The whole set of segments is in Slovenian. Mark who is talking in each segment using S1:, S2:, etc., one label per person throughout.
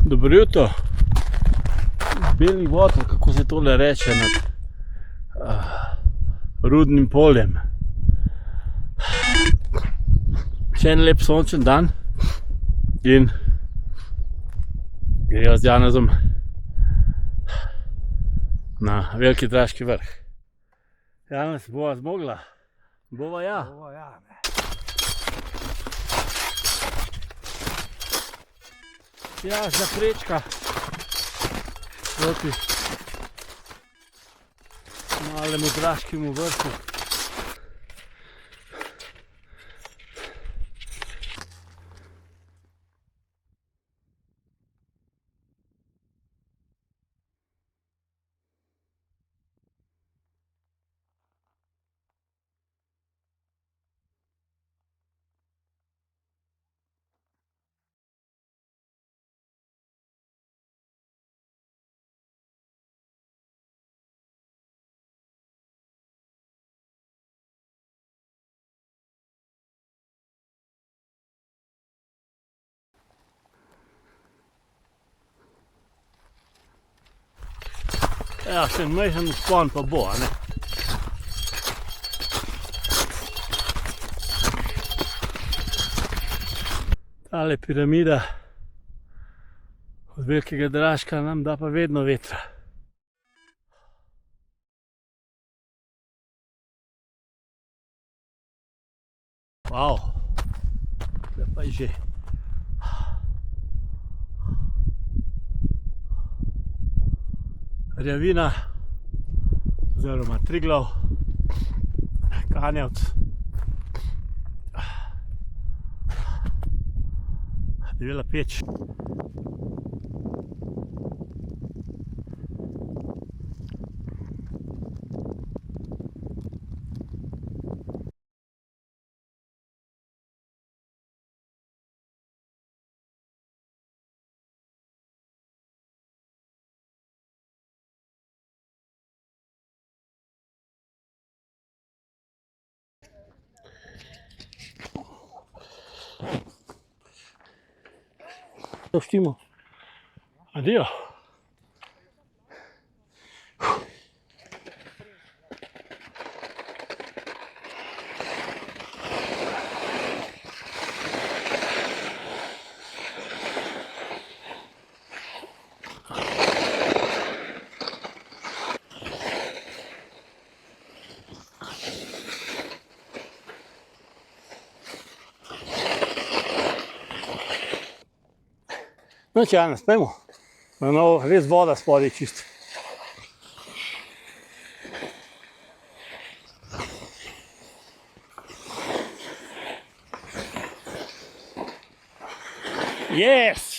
S1: Dobro jutro. Beli votel, kako se tole reče, nad Rudnim poljem. Še en lep sončen dan in greva z Janezom na Veliki Draški vrh. Janez, bova zmogla? Bova ja. Ja, zaprečka proti malemu Draškemu vrhu. Ja, še en majhen vzpon pa bo, a ne? Tale piramida od Velikega Draška nam da pa vedno vetra. Wow, tukaj pa je že. Rjavina oziroma Triglav, Kanjavec, Debela peč. Štimo. Adijo. Noč, Janez, pojmo. No, res voda spodaj čist. Yes!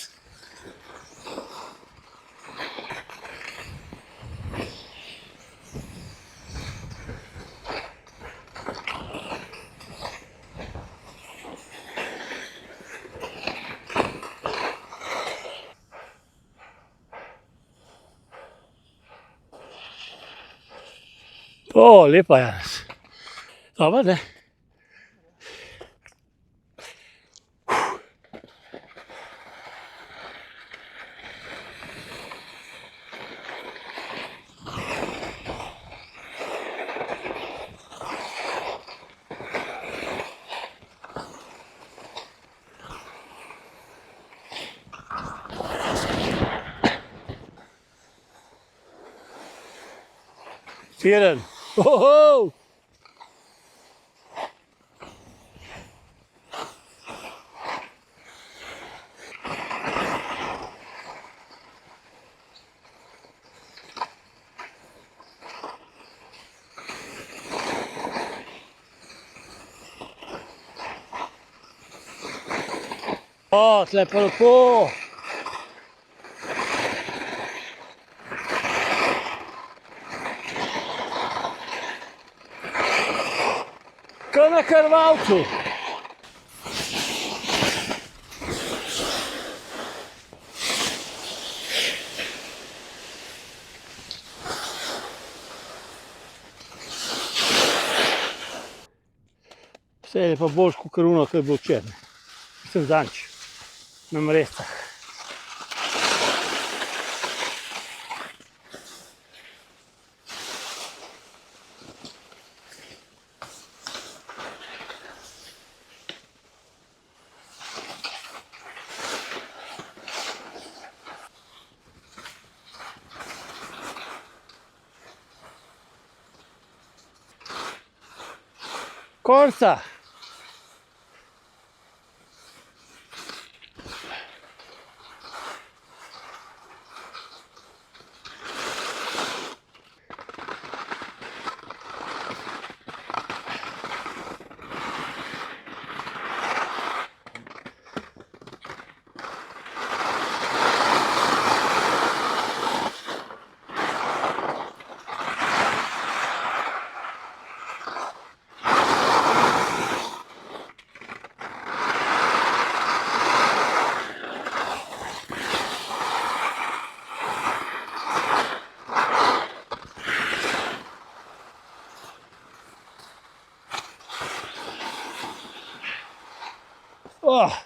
S1: O, lepa, Janez. Dobro, ne? Firen. Oho! O, tle pa lepo! Ko na Krvavcu. Vse je pa boljš kot ono, kar je bilo včeraj. Sem zanč. Na Mrestah. Korca! Oh.